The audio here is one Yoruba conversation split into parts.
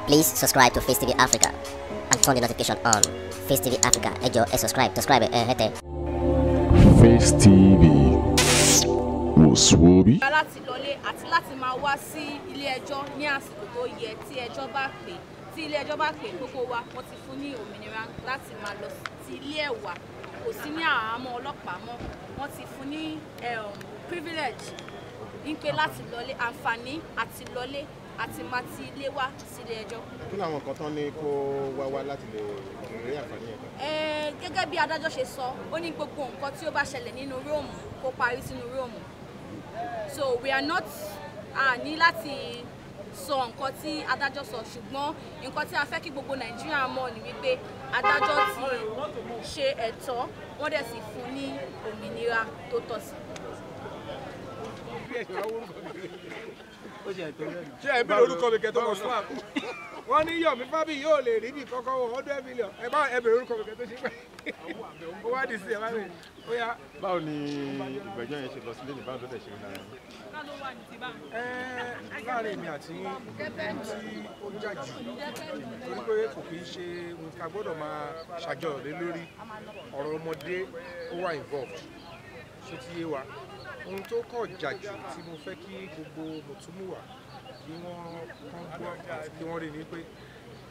Please subscribe to Facetv Africa and turn the notification on. Facetv Africa, ẹ jọ̀ọ́ ẹ subscribe, hete. Facetv Woswobi. Láti lọlé àti láti máa wá sí ilé ẹjọ́ ní àsìkò tó yẹ tí ẹjọ́ bá pè tí ilé ẹjọ́ bá pè gbogbo wa wọ́n ti fún ní òmìnira láti máa lọ sí ilé ẹ̀wà kò sí ní àhámọ́ ọlọ́pàá mọ́ wọ́n ti fún ní privilege ń pé láti lọlé àǹfààní àti lọlé àti máa ti ilé wá sílé ẹjọ́. Kí làwọn kan tán ní kó wá láti lè rí àǹfààní yẹn? Gẹ́gẹ́ bí adájọ́ ṣe sọ ó ní gbogbo nǹkan tí ó bá ṣẹlẹ̀ nínú róòmù kó parí sínú róòmù. So we are not ní láti sọ nǹkan tí adájọ́ sọ ṣùgbọ́n nǹkan tí a fẹ́ kí gbogbo Nàìjíríà mọ̀ ni wípé adájọ́ ti ṣe ẹ̀tọ́ wọ́n dẹ̀ sì fún ní òmìnira tó tọ́ sí. Ṣé ẹ bẹ̀rẹ̀ orúkọ mi kẹtọ́ lọ sún àpò? Wọ́n ní Yomi Fabi yóò lè rí bí kọ́kọ́ wọ $100 million. Ẹ bẹ̀rẹ̀ orúkọ mi kẹtọ́ ṣe pẹ́. Ó wá di sí ẹ bá rẹ̀. Ó yá. Báwo ni ìgbẹ́jọ́ yẹn ṣe lọ sílé ní báwo ló dẹ̀ ṣe rí lára yẹn? Láàárín èmi àti tí ó jà jù torí pé kò kì í ṣe ohun tí a gbọ́dọ̀ máa ṣàjọyọ̀ lé lórí ọ̀rọ̀ ọmọdé ó wà involved ṣé ti yé wa ohun tó kọ̀ jà jù tí mo fẹ́ kí gbogbo mùtúmùwà kí wọ́n kàn gbọ́ àti kí wọ́n rí ni pé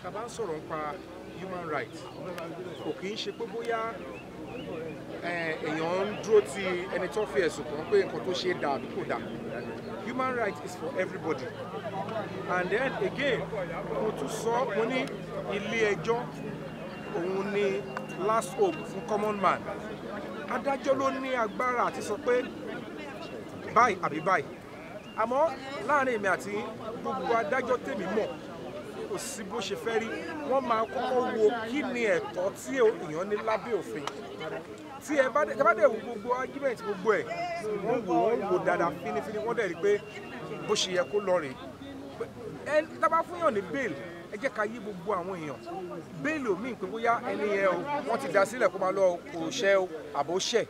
tá a bá ń sọ̀rọ̀ nípa human rights kò kì í ṣe pé bóyá èèyàn ń dúró ti ẹni tó fi ẹ̀sùn kàn pé nǹkan tó ṣe é dà àbí kò dà. Human rights is for everybody. And then again, mo tún sọ mo ní ilé ẹjọ́ òun ni last hope fún common man. Adájọ́ ló ní agbára àti sọ pé báyìí àbí báyìí. Àmọ́ láàrin èmi àti gbogbo adájọ́ tèmi mọ̀ kò sí bó ṣe fẹ́ rí wọ́n máa kọ́kọ́ wo kí ni ẹ̀tọ́ tí èèyàn ní lábẹ́ òfin. Tí ẹ bá dẹ̀ wo gbogbo argument gbogbo ẹ̀ wọ́n wò dáadáa fínífíní wọ́n dẹ̀ rí pé bó ṣe yẹ kó lọ rè é tábà fún yàn ní bail ẹ jẹ́ ká yí gbogbo àwọn èèyàn bail ò mí pé bóyá ẹni yẹn o wọ́n ti dá sílẹ̀ kó máa lọ kò ṣẹ́ o àbó ṣẹ̀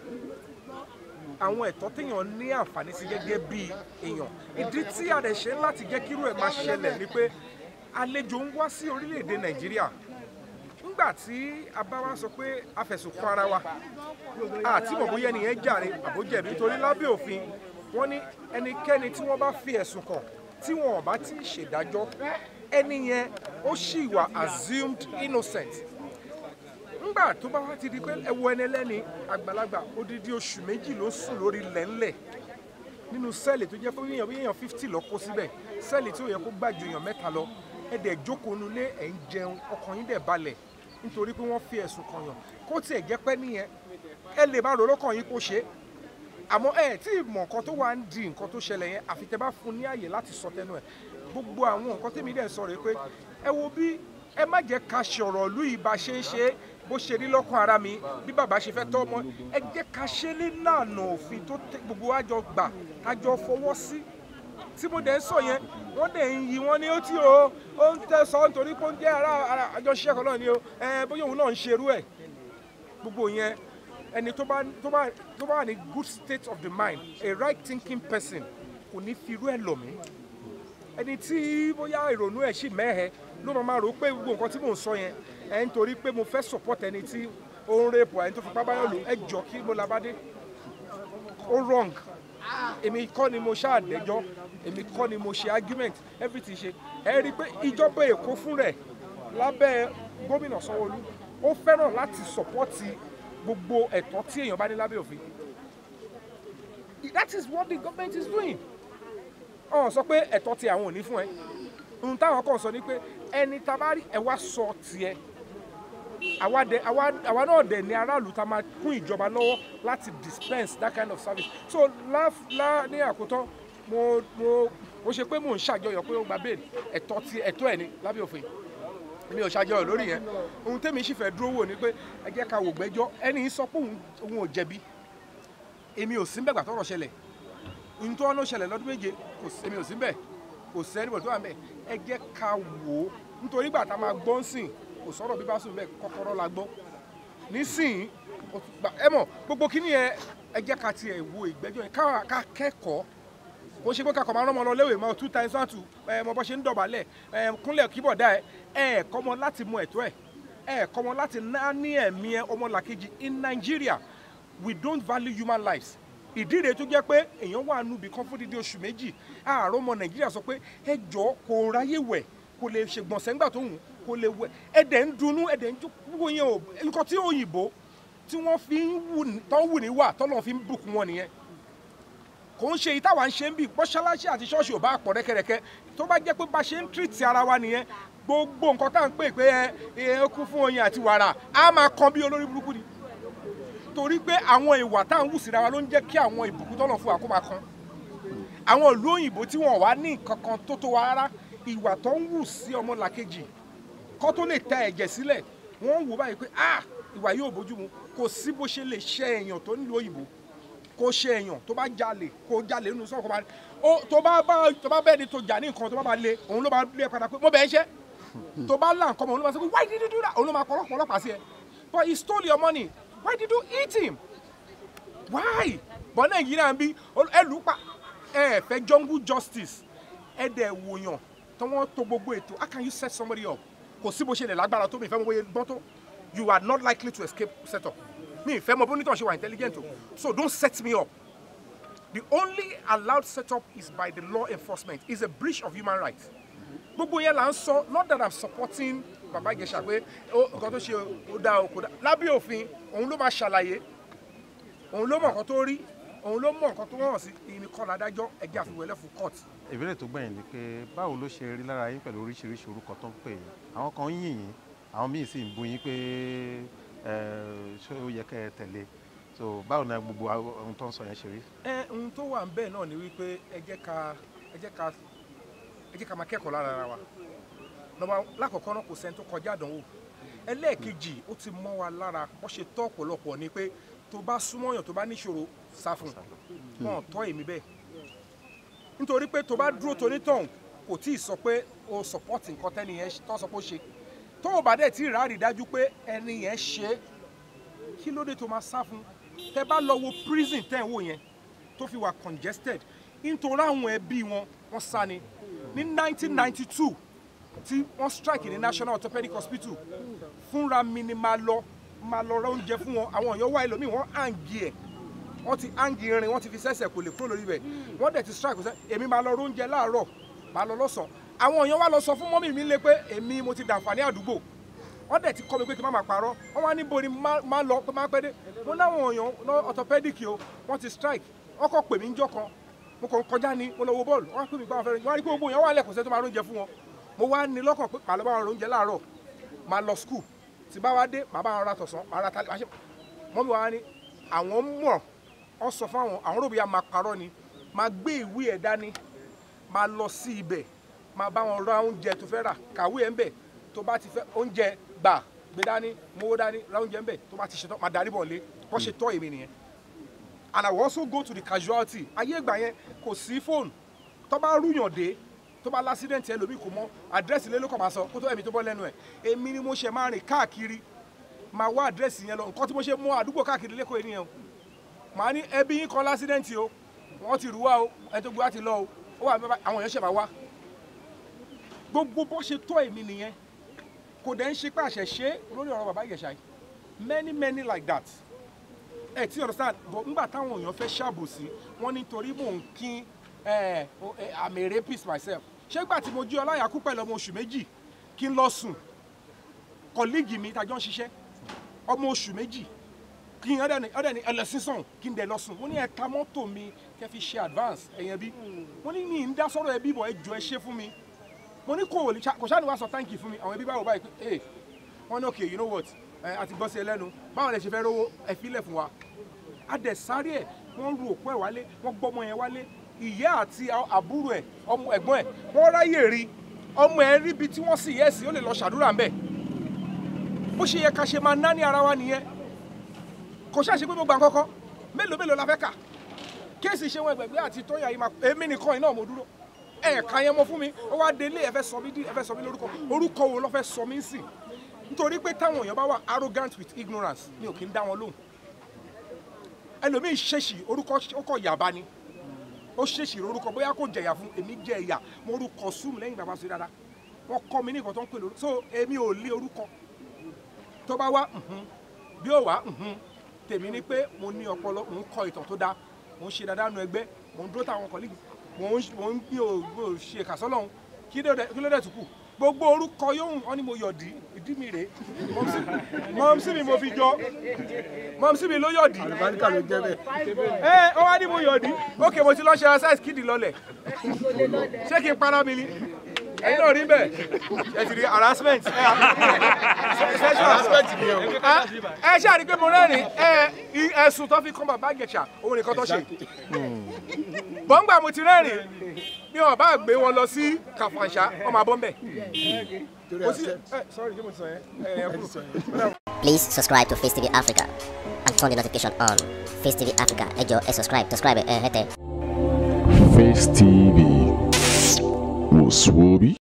àwọn ẹ̀tọ́ téèyàn ní àǹfààní sí gẹ́gẹ́ bí èèyàn ìdí tí a dẹ̀ ṣe láti jẹ́ kírú ẹ̀ máa ṣẹlẹ̀ ni pé àlejò ń wá sí orílẹ̀-èdè Nàìjíríà nígbà tí a bá wá sọ pé a fẹ̀sùn kàn ara wa àti mọ̀ bóyá ẹnìyẹn jàre àbó jẹ̀bi nítorí lábẹ́ òfin wọ́n ní ẹnikẹ́ni tí wọ́n bá fi ẹ̀sùn kàn tí wọn ò bá ti ṣèdájọ́ ẹni yẹn ó ṣì wà assumed innocent nígbà tó bá wá ti di pé ẹ wo ẹni ẹlẹ́ni àgbàlagbà odidi oṣù méjì ló sùn lórí lẹ́ńlẹ̀ nínú sẹ́ẹ̀lì tó jẹ́ pé èèyàn 50 lọ kó síbẹ̀ sẹ́ẹ̀lì tí ó yẹ kó gbà ju èèyàn 3 lọ ẹ dẹ̀ jókòó nulẹ̀ ẹ̀ ń jẹun ọkàn yín dẹ̀ balẹ̀ nítorí pé wọ́n fi ẹ̀sùn kàn yàn kó tiẹ̀ jẹ́ pé nìyẹn ẹ lè máa rò lọ́kàn yín kó ṣe àmọ́ ẹ tí mọ̀ nǹkan tó wà ń di nǹkan tó ṣẹlẹ̀ yẹn àfi tẹ́ bá fún ní àyè láti sọ tẹnu ẹ̀ gbogbo àwọn nǹkan tẹ́mi dẹ̀ sọ rèé pé ẹ wo bí ẹ má jẹ́ ká ṣọ̀rọ̀ lú ìbá ṣe é ṣe bó ṣe rí lọ́kàn ara mi bí bàbá ṣe fẹ́ tọ́ ọmọ ẹ jẹ́ ká ṣe nílànà òfin tó gbogbo àjọ gbà kájọ fọwọ́ sí tí mo dẹ̀ ń sọ yẹn wọ́n dẹ̀ ń yí wọ́n ní ó tí ó ń tẹ̀sán nítorí pé ó ń jẹ́ ara àjọṣiṣẹ́ kan náà ni ó bóyá òun náà ń ṣerú ẹ̀ gbogbo yẹn ẹni tó bá wà ní good state of the mind a right thinking person kò ní fi irú ẹ̀ lọ̀ mí ẹni tí bóyá ìrònú ẹ̀ sì mẹ́hẹ̀ ló máa rò pé gbogbo nǹkan tí mò ń sọ yẹn nítorí pé mo fẹ́ support ẹni tí ó ń rape ẹni tó fipá báyọ̀ lò ẹ jọ kí mo labádé ó wrong èmi kọ́ ni mo ṣàdẹ́jọ́ èmi kọ́ ni mo ṣe argument everything ṣe ẹ rí i pé ìjọba Èkó fún rẹ̀ lábẹ́ gómìnà Sanwó-Olú ó fẹ́ràn láti sọ̀pọ́tì gbogbo ẹ̀tọ́ tí èèyàn bá ní lábẹ́ òfin that is what the government is doing ọ̀hún sọ pé ẹ̀tọ́ tí àwọn ò ní fún ẹ ohun táwọn kan sọ ni pé ẹni tá a bá rí ẹ wá sọ tiẹ̀ àwa náà dẹ̀ ní aráàlú tá a máa kún ìjọba lọ́wọ́ láti dispense that kind of service so ní àkótán mo ṣe pé mò ń ṣàjọyọ̀ pé ó gba bail ẹ̀tọ́ ẹ̀ ní lábẹ́ òfin mi ò ṣàjọyọ̀ lórí yẹn ohun tẹ́mi sì fẹ́ dúró wò ni pé ẹ jẹ́ ká wò gbẹ́jọ́ ẹni sọ pé òun ò jẹ̀bi èmi ò sí níbẹ̀ gbà tọ́rọ̀ ṣẹlẹ̀ ohun tó ń ṣẹlẹ̀ lọ́dún méje èmi ò sí níbẹ̀ kò sẹ́ni bọ̀ tó wà níbẹ̀ ẹ jẹ́ ká wò ó nítorí gbà tá a máa gbọ́ ń sìn kò sọ̀rọ̀ bí bá sùn bẹ́ẹ̀ kọ́kọ́rọ́ la gbọ́ nísìnyí ẹ mọ̀ gbogbo kíní yẹn ẹ jẹ́ ká tiẹ̀ wo ìgbẹ́jọ́ yẹn ká kẹ́kọ̀ọ́ kò ṣe pé kakọ̀ máa rán ọmọ lọ léwé mọ́ 2 times 1 2 mọ bọ́ ṣe ń dọ̀bálẹ̀ kúnlẹ̀ kíbọ̀dá kọ́ mọ láti mọ ẹ̀tọ́ kọ́ mọ láti ní ẹ̀mí ọmọlàkejì. In Nigeria we don't value human lives. Ìdí rèé tó jẹ́ pé èèyàn wà núbi kan fún dídí oṣù méjì àárọ̀ ọmọ Nàìjíríà sọ pé ẹjọ́ kò ráyè wẹ̀ kò lè ṣègbọ̀nsẹ̀ ńgbà tó hùn kò lè wẹ̀ ẹ̀dẹ̀ ń dunú ẹ̀dẹ̀ ń jókòó yẹn o nǹkan tí òyìnbó tí wọ́n fi ń wù ní wà tọ́lọ́ fi ń bùkún wọn nìyẹn. Kò ń ṣe ìtawà ń ṣe ń bì mọ́ṣáláṣí àti ṣọ́ọ̀ṣì ò bá pọ̀ rẹ́kẹrẹ́kẹ́ tó bá jẹ́ pé bá ṣe ń tírìtì ara wa nìyẹn gbogbo nǹkan tá à ń pè pé ó kún fún oyin àti wàrà á máa kan bí olórí burúkú ni. Torí pé àwọn ìwà tá à ń wù síra wa ló ń jẹ́ kí àwọn ìbùkún tọ́lọ̀ fún wa kó máa kan. Àwọn ìlú òyìnbó tí wọ́n wá ní nǹkan kan tó wa rárá ìwà tó ń wù sí ọmọlàkejì kó tó lè ta ẹ̀jẹ̀ sílẹ̀ wọ́n wò báyìí pé ìwà yóò bójú mu. Kò sí bó ṣe lè ṣe èèyàn tó nílùú òyìnbó kó ṣe èèyàn tó bá jalè kó jalè nínú sọ́kọ̀ bá tó bá bẹ́ẹ̀ ni tó jà ní nǹkan tó bá lé òun ló bá lé padà pé mo bẹ́ẹ̀ ṣẹ́ tó bá là nǹkan mọ̀ òun ló bá sọ pé why did you do that òun ló máa pọ̀lọ́pàá sí ẹ but he stole your money why did you eat him why but Nàìjíríà ń bí ẹlùpà fẹ́ jungle justice ẹ̀dẹ̀ wòyàn tí wọ́n tó gbogbo ètò how can you set somebody up kò sí bó ṣe lè lágbára tó mi ìfẹ́ mọ́ bóyá gbọ́n tó you are not likely to escape set up. Me, if I'm intelligent, so don't set me up. The only allowed setup is by the law enforcement. It's a breach of human rights. Gbogbo yẹn là ń sọ, not that I'm supporting Baba Ijesha pé nǹkan tó ṣe ó dá o kò dá. Lábẹ́ òfin, òun ló máa ṣàlàyé, òun ló mọ̀ nǹkan tó rí, òun ló mọ̀ nǹkan tó hàn sí ìnìkan ládájọ́ ẹgbẹ́ àfiwẹ́lẹ́ fún court. Ìbéèrè tó gbẹ̀yìn ni pé báwo ló ṣe rí lára yín pẹ̀lú oríṣiríṣi orúkọ tó ń pè yín? Àwọn kan ń yìn yín, àwọn míì sì ń bú yín pé ṣé ó yẹ kẹ́ ẹ tẹ̀lé so báwo ni gbogbo ohun tó ń sọ yẹn ṣe rí. Ohun tó wà ń bẹ́ẹ̀ náà ni wípé ẹ jẹ́ ká máa kẹ́kọ̀ọ́ lára ara wa lọ́wọ́ lákọ̀ọ́kọ́ náà kò sẹ́ni tó kọjá àdánwò ẹlẹ́ẹ̀kejì ó ti mọ́ wa lára wọ́n ṣe tọ́ ọ̀pọ̀lọpọ̀ ni pé tó bá súnmọ́yàn tó bá níṣòro sá fún wọn tọ́ èmi bẹ́ẹ̀ nítorí pé tó bá dúró tonítọ̀hún kò tí ì sọ pé o support nǹkan tẹ́ni yẹn tó sọ pé ó ṣe tó o bá dẹ̀ tí ì rárí dájú pé ẹni yẹn ṣe kí ló dé tó máa sá fún tẹ bá lọ wo prison tẹ́ ń wò yẹn tó fi wà congested nítorí àwọn ẹbí wọn sá ni ní 1992 tí wọ́n strike ní National Orthopedic Hospital fúnra mi ni máa lọ rọ oúnjẹ fún wọn àwọn èèyàn wá ẹlòmíì wọ́n hàǹgì ẹ̀ wọ́n ti hàǹgì irin wọ́n ti fi sẹ́sẹ̀ kò lè kúrò lórí rẹ̀ wọ́n dẹ̀ ti strike èmi máa lọ rọ oúnjẹ láàárọ̀ máa lọ lọ́sàn-án àwọn èèyàn wá lọ sọ fún mọ́mì mi lé pé èmi mo ti dàǹfààní àdúgbò wọ́n dẹ̀ ti kọ́ mi pé kí n má máa parọ́ wọ́n wá níbo ni má lọ pé má pẹ́ dé mo náwọn èèyàn orthopedic o wọ́n ti strike wọ́n kọ́ pè mí níjọ́ kan mo kàn kọjá ni mo lọ wo bọ́ọ̀lù wọ́n pè mí gbá wọn fẹ́rẹ́ wọ́n á rí pé gbogbo èèyàn wà lẹ́kọ̀ọ́ sẹ́ tó máa róúnjẹ fún wọn mo wá ní lọ́kàn pé màá lọ bá wọn róúnjẹ láàárọ̀ máa lọ school tí bá wá dé màá bá wọn ra tọ̀sán màá ra tálẹ̀ máṣe mọ́mí wa ní àwọn mọ̀ ọ́ sọ fún àwọn rògbò ya máa parọ́ ni máa gbé ìwé ẹ̀ dání máa lọ sí ibẹ̀ máa bá wọn ra oúnjẹ tó fẹ́ rà kàwé ẹ̀ ń bẹ̀ tó bá ti fẹ́ oúnjẹ gbà gbé dání mowó dání ra oúnjẹ ń bẹ̀ tó bá ti ṣetán máa darí bọ̀ lé bọ́ ṣe tọ́ èmi nìyẹn. And I will also go to the casualty ayé ìgbà yẹn kò sí fóònù tó bá rúyàn dé tó bá lásídẹ̀ǹtì ẹlòmíì kò mọ àdírẹ́sì ilé ló kàn máa sọ kó tó ẹ̀mí tó bọ́ lẹ́nu ẹ̀ èmi ni mo ṣe máa rìn káàkiri máa wá àdírẹ́sì yẹn lọ nǹkan tí mo ṣe mú àdúgbò káàkiri lẹ́kọ̀ọ́ ènìyàn o màá ní ẹbí yín kan lásídẹ̀ǹtì o wọ́n ti rú wá o ẹni tó gbé wá ti lọ o ó wà bẹ́ẹ̀ àwọn èèyàn ṣẹ̀ máa wá gbogbo bó ṣe tọ́ èmi nìyẹn kò dẹ̀ ń ṣe pé àṣẹ ṣe lórí ọ̀rọ̀ bàbá Ìjẹ̀ṣà yìí many like that ẹ ti understand but nígbà táwọn èèyàn fẹ́ ṣàbòsí wọ́n nítorí mò ń kín I'm a rapist myself ṣé gbà tí mo jí ọláyàkú pẹ̀lú ọmọ oṣù méjì kí n lọ sùn kọ́líìgì mi tàjọ́ ń ṣiṣẹ́ ọmọ oṣù méjì kí n ọ̀dẹ̀ ní ẹlẹ́sìn sàn kí n dẹ̀ lọ sùn wọ́n ní ẹ̀ka mọ́tò mi kẹ́ fi ṣe advance ẹ̀yẹn bí wọ́n ní ní ń dá sọ́rọ̀ ẹbí bọ̀ ẹ jọ ẹ ṣe fún mi mo ní kò ṣáà ní wàá sọ thank you fún mi àwọn ẹbí báwo báyìí pé wọ́n ní okay you know what àti gbọ́ sí ẹ lẹ́nu báwo lẹ ṣe fẹ́ rówó ẹ filẹ̀ fún wa adẹ̀sáré ẹ̀ wọ́n ru òkú ẹ̀ wálé wọ́n gbọ́mọ yẹn wálé ìyá àti àbúrò ẹ̀ ọmọ ẹ̀gbọ́n ẹ̀ wọ́n ráyè rí ọmọ ẹ̀ ríbi tí wọ́n sì yẹ́ sí ó lè lọ ṣàdúrà ń bẹ̀ bó ṣe yẹ ká ṣe máa ná ní ara wa nìyẹn kò ṣáà ṣe pé mo gbà kọ́kọ́ mélòó la fẹ́ kà kéèsì ṣe wọn ẹgbẹ̀gbẹ́ àti tóyà yìí máa èmi nìkan iná mo dúró ẹ̀ẹ̀ka yẹn mọ́ fún mi ó wá délé ẹ fẹ́ sọ mí lórúkọ wo ló fẹ́ sọ mí sí nítorí pé táwọn èèyàn bá wà arrogant with ignorance mi ò kí ń dá wọn lóhùn ẹlòmíì ṣèṣì orúkọ ó kọ yàbá ni ó ṣèṣì orúkọ bóyá kò jẹ̀yà fún èmi jẹ ìyà mo orúkọ súnmù lẹ́yìn bàbá sọ dáadáa wọ́n kọ́ mi ní nǹkan tó ń pè lórúkọ so èmi ò lé orúkọ tó bá wá bí ó wá tèmi ni pé mo ní ọpọlọ mo ń kọ ìtàn tó dáa mo ń ṣe dáadáa nu ẹgbẹ́ mo ń dúró táwọn kọ́lígì mo ń bí o ṣe kàsọ́lọ́hún kí ló dé tù kù gbogbo orúkọ yóò wọn ni mo yọ̀dí ìdí mi rèé mọ̀mísí mi mo fi jọ mọ̀mísí mi ló yọ̀dí àlùbáríkà ló jẹ́ bẹ́ẹ̀. ó wá ní mo yọ̀dí ókè mo ti lọ ṣe exercise kídì lọlẹ̀ ṣé kí n para mi ni ẹ̀yin náà rí bẹ́ẹ̀ ẹ ti rí harassment ẹ ṣáà rí pé mo rẹ́rìn ẹ̀sùn tó fi kàn bàbá Ìjẹ̀ṣà òun nìkan tó ṣe bọ́ngbà mo ti rẹ́rìn bí wọn bá gbé wọn lọ sí Kàfàǹṣà ọmọ abọ́ńbẹ̀. Please subscribe to Face TV Africa and turn the notification on. Face TV Africa, ẹ jọ̀ọ́ ẹ subscribe hete. Face TV was Swoby.